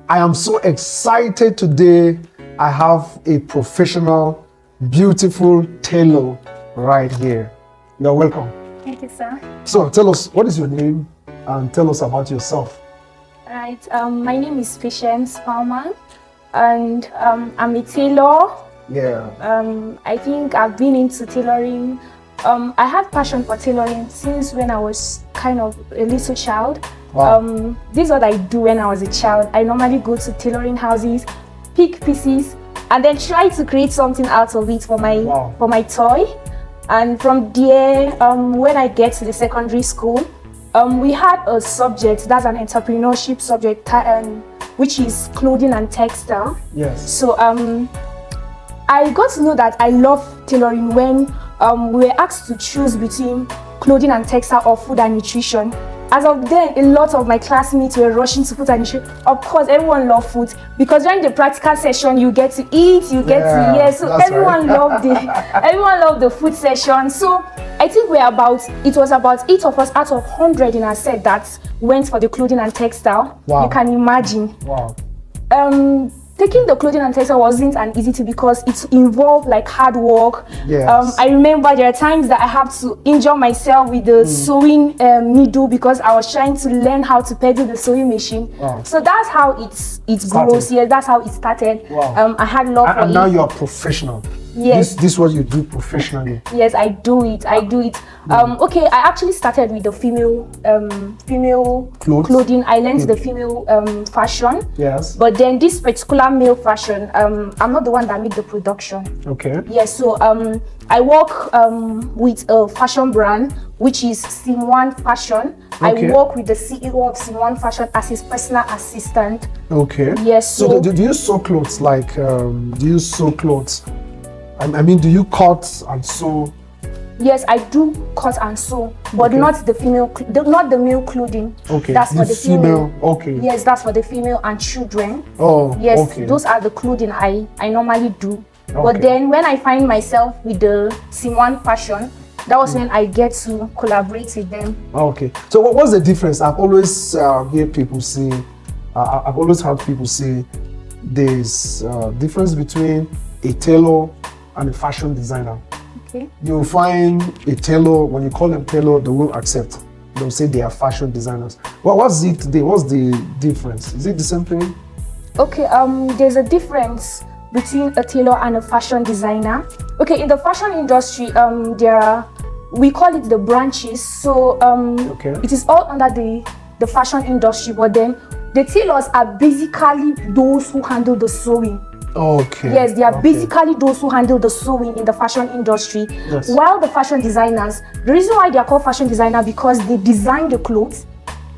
I am so excited today. I have a professional, beautiful tailor right here. You're welcome. Thank you, sir. So tell us, what is your name and tell us about yourself. Right. My name is Patience Palmer, and I'm a tailor. Yeah. I think I've been into tailoring. I had passion for tailoring since when I was kind of a little child. Wow. This is what I do when I was a child. I normally go to tailoring houses, pick pieces, and then try to create something out of it for my toy. And from there, when I get to the secondary school, we had a subject that's an entrepreneurship subject, which is clothing and textile. Yes. So I got to know that I love tailoring when we were asked to choose between clothing and textile or food and nutrition. As of then, a lot of my classmates were rushing to food and nutrition. Of course, everyone loved food because during the practical session, you get to eat, you get to hear. So everyone loved the food session. So I think it was about 8 of us out of 100 in our set that went for the clothing and textile. Wow. You can imagine. Wow. Taking the clothing and textile wasn't an easy thing because it involved like hard work. Yes. I remember there are times that I have to injure myself with the sewing needle because I was trying to learn how to pedal the sewing machine. Wow. So that's how it grows. Yes, that's how it started. Wow. I had love for it. And now you're professional. Yes. This is what you do professionally. Yes, I do it. Okay, I actually started with the female clothing. I learned the female fashion. Yes. But then this particular male fashion, I'm not the one that made the production. Okay. Yes, so I work with a fashion brand which is Sim1 Fashion. Okay. I work with the CEO of Sim1 Fashion as his personal assistant. Okay. Yes. So do you sew clothes? Like, do you sew clothes? I mean, do you cut and sew? Yes, I do cut and sew, but not the male clothing. Okay. That's for the female. Okay. Yes, that's for the female and children. Oh. Yes, okay. Those are the clothing I normally do. Okay. But then when I find myself with the Sim1 Fashion, that was when I get to collaborate with them. Okay. So what's the difference? I've always heard people say, I've always heard people say, there's difference between a tailor and a fashion designer. Okay. You'll find a tailor, when you call them tailor, they won't accept. They'll say they are fashion designers. Well, what's the difference? Is it the same thing? Okay, there's a difference between a tailor and a fashion designer. Okay, in the fashion industry, we call it the branches. So it is all under the fashion industry, but then the tailors are basically those who handle the sewing. Okay. Yes, they are basically those who handle the sewing in the fashion industry. Yes. While the fashion designers, the reason why they are called fashion designer because they design the clothes.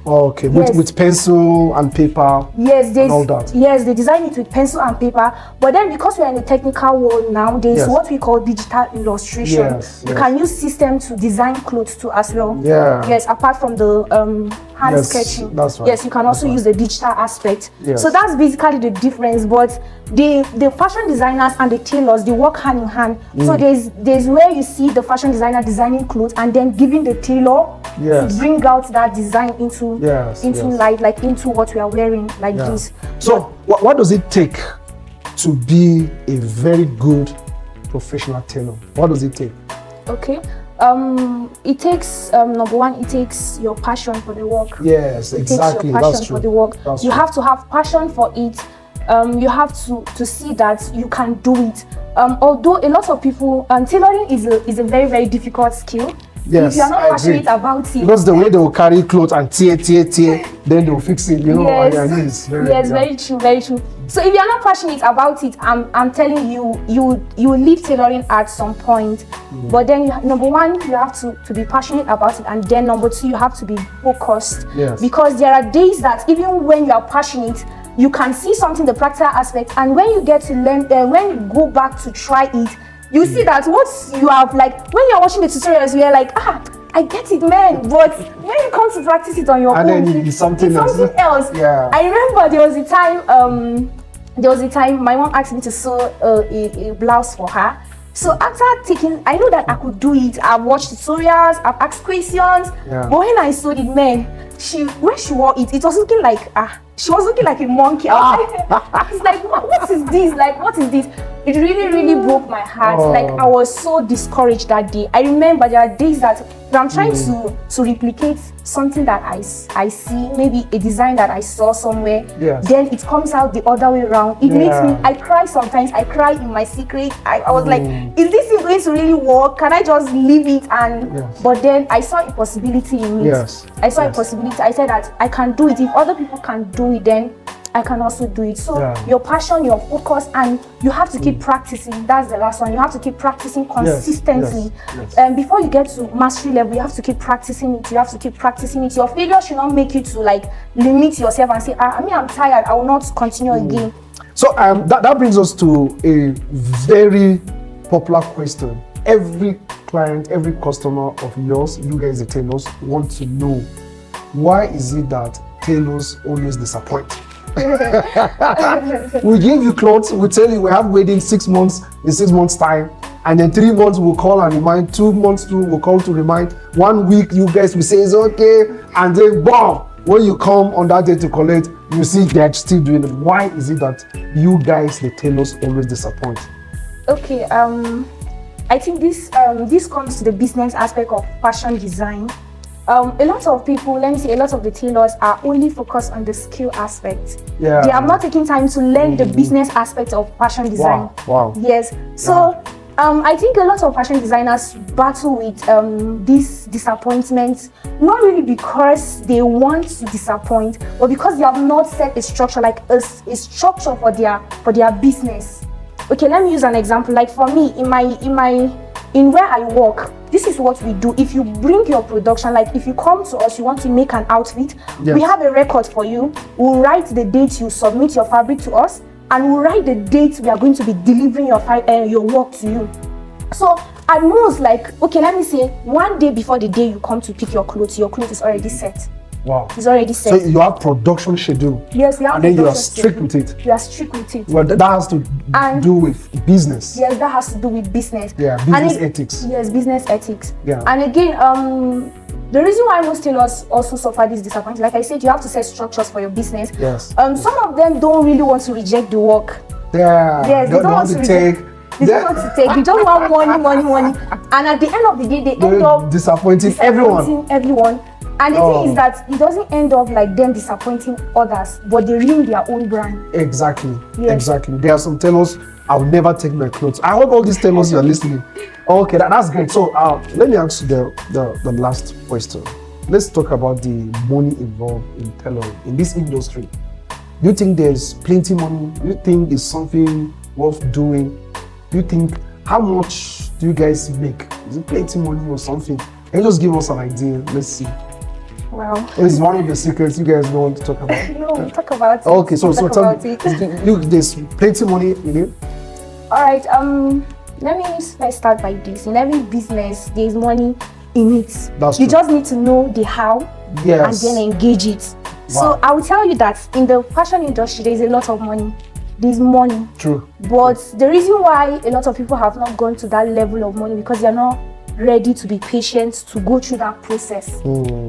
Okay, yes. with pencil and paper. Yes, and all that. Yes, they design it with pencil and paper. But then because we're in the technical world now, there's what we call digital illustration. Yes, you can use system to design clothes too as well. Yeah. Yes, apart from the hand sketching. That's right. Yes, you can also use the digital aspect. Yes. So that's basically the difference. But the fashion designers and the tailors, they work hand in hand. So there's where you see the fashion designer designing clothes and then giving the tailor to bring out that design into light, like into what we are wearing, like this. So what does it take to be a very good professional tailor? What does it take? Okay. It takes number one, it takes your passion for the work. Yes, exactly. It takes your passion for the work. You have to have passion for it. You have to see that you can do it. Although a lot of people, tailoring is a very, very difficult skill. Yes, if you are not passionate about it, because the way they will carry clothes and tear, then they will fix it. Yes, very true, very true. So if you are not passionate about it, I'm telling you, you will leave tailoring at some point. But then number one, you have to be passionate about it, and then number two, you have to be focused. Yes. Because there are days that even when you are passionate, you can see something, the practical aspect, and when you get to learn, when you go back to try it, you see that what you have, like when you're watching the tutorials, you're like, I get it, man. But when you come to practice it on your own, it's something else. Yeah. I remember there was a time my mom asked me to sew a blouse for her. So after taking, I know that I could do it. I've watched tutorials, I've asked questions. Yeah. But when I sewed it, man, when she wore it, it was looking like she was looking like a monkey. I was like, what is this? Like, what is this? It really, really broke my heart. Oh. Like, I was so discouraged that day. I remember there are days that I'm trying to replicate something that I see, maybe a design that I saw somewhere. Yes. Then it comes out the other way around. It makes me, I cry sometimes. I cry in my secret. I was like, is this thing going to really work? Can I just leave it? And but then I saw a possibility in it. Yes. I saw a possibility. I said that I can do it. If other people can do it, then I can also do it. So your passion, your focus, and you have to keep practicing. That's the last one. You have to keep practicing consistently. Before you get to mastery level, you have to keep practicing it. You have to keep practicing it. Your failure should not make you to like limit yourself and say, I'm tired, I will not continue again. So that brings us to a very popular question. Every client, every customer of yours, you guys the tailors, want to know, why is it that tailors always disappoint? We give you clothes, we tell you we have waiting 6 months, in 6 months time, and then 3 months we'll call and remind, 2 months we'll call to remind, 1 week you guys will say it's okay, and then boom, when you come on that day to collect, you see they're still doing it. Why is it that you guys the tailors always disappoint? Okay, I think this comes to the business aspect of fashion design. A lot of people, let me say, a lot of the tailors are only focused on the skill aspect. They are not taking time to learn the business aspect of fashion design. Wow. Yes. So I think a lot of fashion designers battle with this disappointment, not really because they want to disappoint, but because they have not set a structure, like a structure for their business. Okay, let me use an example. Like for me, in where I work, this is what we do. If you bring your production, like if you come to us, you want to make an outfit, we have a record for you. We'll write the date you submit your fabric to us, and we'll write the date we are going to be delivering your work to you. So at most, like, okay, let me say 1 day before the day you come to pick your clothes is already set. Wow. It's already set. So you have production schedule. Yes, we have. And then you are strict with it. You are strict with it. Well, that has to do with business. Yes, that has to do with business. Yeah, business ethics. Yes, business ethics. Yeah. And again, the reason why most tailors also suffer this disappointment, like I said, you have to set structures for your business. Yes. Some of them don't really want to reject the work. Yeah. Yes, they don't want to take. They don't want to take. They just want money. And at the end of the day, they end up disappointing everyone. And the thing is that it doesn't end up like them disappointing others, but they ruin their own brand. Exactly. Yes. Exactly. There are some tailors, I'll never take my clothes. I hope all these tailors you are listening. Okay, that's great. So let me ask you the last question. Let's talk about the money involved in tailoring in this industry. Do you think there's plenty money? Do you think it's something worth doing? Do you think, how much do you guys make? Is it plenty money or something? Can you just give us an idea? Let's see. Well, it's one of the secrets you guys don't want to talk about. No, we'll talk about it. Okay, so tell me, there's plenty money in it. All right. Let me start by this. In every business, there's money in it. That's true. You just need to know the how, and then engage it. Wow. So I will tell you that in the fashion industry, there's a lot of money. There's money. True. But the reason why a lot of people have not gone to that level of money because they're not ready to be patient to go through that process.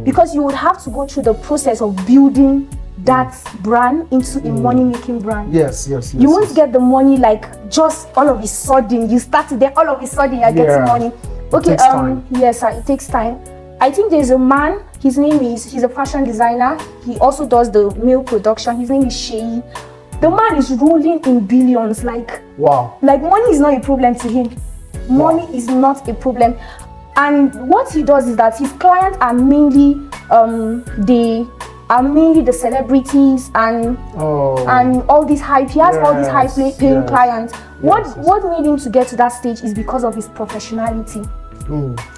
Because you would have to go through the process of building that brand into a money-making brand. Yes. You won't get the money like just all of a sudden. You started there, all of a sudden you're getting money. Okay, it takes time. Yes, it takes time. I think there's a man, he's a fashion designer. He also does the male production. His name is Sheyi. The man is rolling in billions. Like, wow. Like money is not a problem to him. Money is not a problem. And what he does is that his clients are mainly the celebrities and all these hype. He has all these high paying clients. What made him to get to that stage is because of his professionality.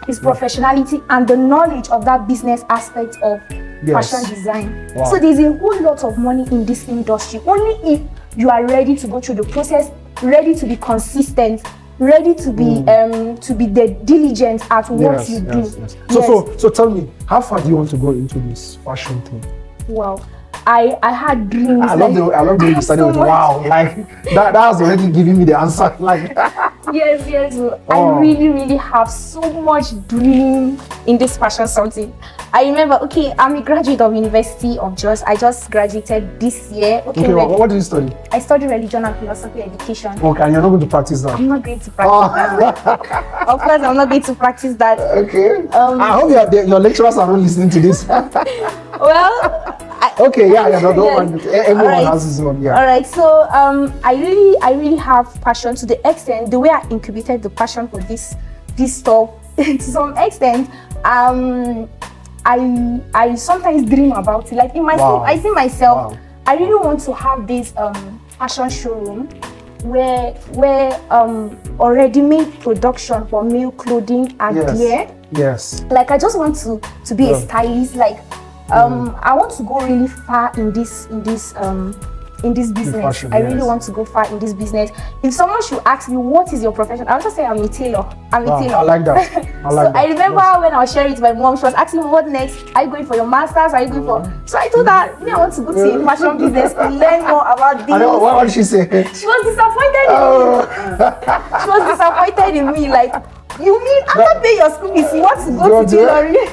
His professionality and the knowledge of that business aspect of fashion design. Wow. So there's a whole lot of money in this industry. Only if you are ready to go through the process, ready to be consistent, ready to be diligent at what you do. So tell me, how far do you want to go into this fashion thing? Wow, I had dreams. I love the way you started with wow. Like that's already giving me the answer. Like Yes. Oh. I really have so much dream in this fashion something. I remember, okay, I'm a graduate of University of Jos. I just graduated this year. Okay, what did you study? I studied religion and philosophy education. Okay, and you're not going to practice that? I'm not going to practice that. Of course, I'm not going to practice that. Okay. I hope your lecturers are not listening to this. Well, okay, don't mind. Everyone right. has his own, All right, so I really have passion to the extent the way I incubated the passion for this stuff to some extent. I sometimes dream about it. Like in my sleep, I see myself. I really want to have this fashion showroom where already made production for male clothing are there. Yes. Like I just want to be a stylist. Like I want to go really far in this business. Fashion, I really want to go far in this business. If someone should ask me what is your profession, I'll just say I'm a tailor. I'm a tailor. I like that. I remember when I was sharing it with my mom, she was asking me what next. Are you going for your masters? Are you going for? So I told her, I want to go to a fashion business to learn more about this. What did she say? She was disappointed in me. She was disappointed in me. Like, you mean after paying your school fees, you want to go to tailoring?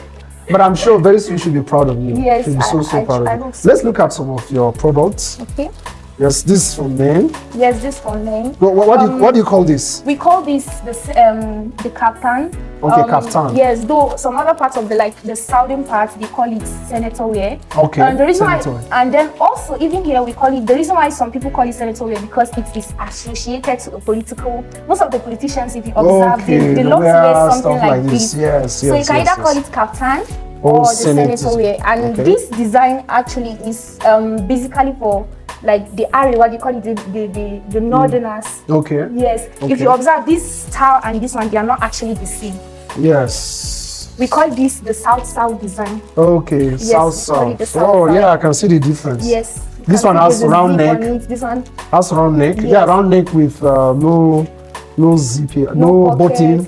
But I'm sure very soon you should be proud of you. Yes, you'll be so proud of you. so. Let's look at some of your products. Okay. Yes, this is for men. Yes, this for men. What do you call this? We call this the kaftan. Okay, kaftan. Yes, though some other parts of the southern part they call it senator wear. Okay. The reason senator. why, and then also even here we call it, the reason why some people call it senator wear because it is associated to a political. Most of the politicians, if you observe, they love to wear something like this. Yes. So you can either call it kaftan or the senator wear. And this design actually is basically for like the area, what you call it, the northerners. Okay. Yes. Okay. If you observe this style and this one, they are not actually the same. Yes. We call this the south design. Okay. Yes, south. Oh yeah, I can see the difference. Yes. This one has round neck. This one has round neck. Yes. Yeah, round neck with no zip here, no button,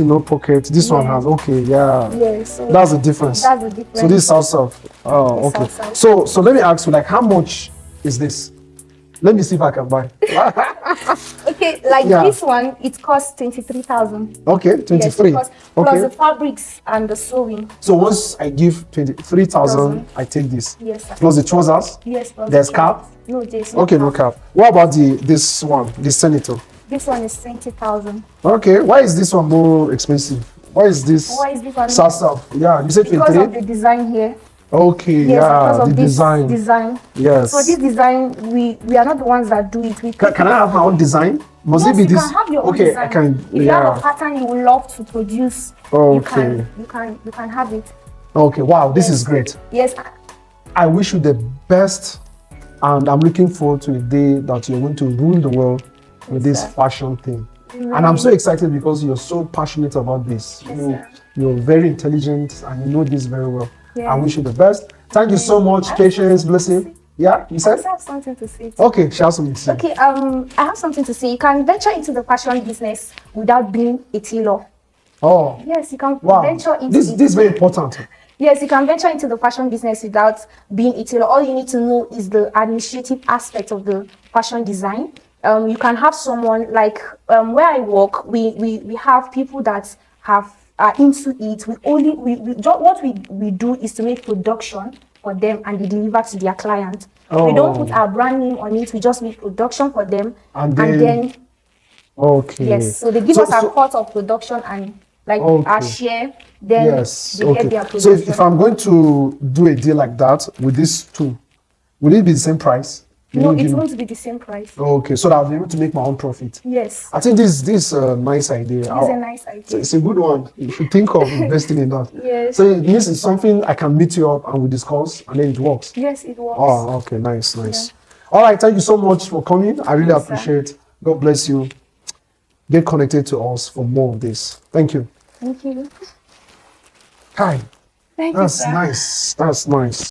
no pocket. This one has Yes, so that's the difference. So this is south. Oh, okay. South. So let me ask you, like, how much is this? Let me see if I can buy. Okay, like this one, it costs 23,000. Okay, 23. Yes, plus the fabrics and the sewing. So once I give 23,000, I take this. Yes, sir. Plus the trousers. Yes, plus there's cap. No, there's no cap. What about this one, the senator? This one is 20,000. Okay, why is this one more expensive? Why is this one? South? Yeah, you said 23? Because of the design here. Okay, yes, the design. Yes. So this design, we are not the ones that do it. Can I have my own design? Must it be this? You can have your own design. I can. If you have a pattern you would love to produce, you can have it. Okay, wow, this is great. Yes. I wish you the best, and I'm looking forward to a day that you're going to rule the world with this fashion thing. And I'm so excited because you're so passionate about this. You're very intelligent and you know this very well. Yeah. I wish you the best. Thank you so much. Patience, blessing. Yeah, you said? I have something to say. Okay, share something to say. Okay, I have something to say. You can venture into the fashion business without being a tailor. Oh. Yes, you can venture into this is very important. Yes, you can venture into the fashion business without being a tailor. All you need to know is the administrative aspect of the fashion design. You can have someone like where I work. We have people that are into it. What we do is to make production for them and they deliver to their client. We don't put our brand name on it. We just make production for them and then okay. Yes, so they give us a cut of production and like our share. Then they get their production. So if I'm going to do a deal like that with this tool, will it be the same price? No, it won't be the same price. Okay, so that I'll be able to make my own profit. Yes. I think this is a nice idea. It's a nice idea. It's a good one. You should think of investing in that. Yes. So it means it's something I can meet you up and we discuss and then it works. Yes, it works. Oh, okay, nice. Yeah. All right, thank you so much for coming. I really appreciate it. God bless you. Get connected to us for more of this. Thank you. Thank you. Hi. Thank you, sir. Nice. That's nice.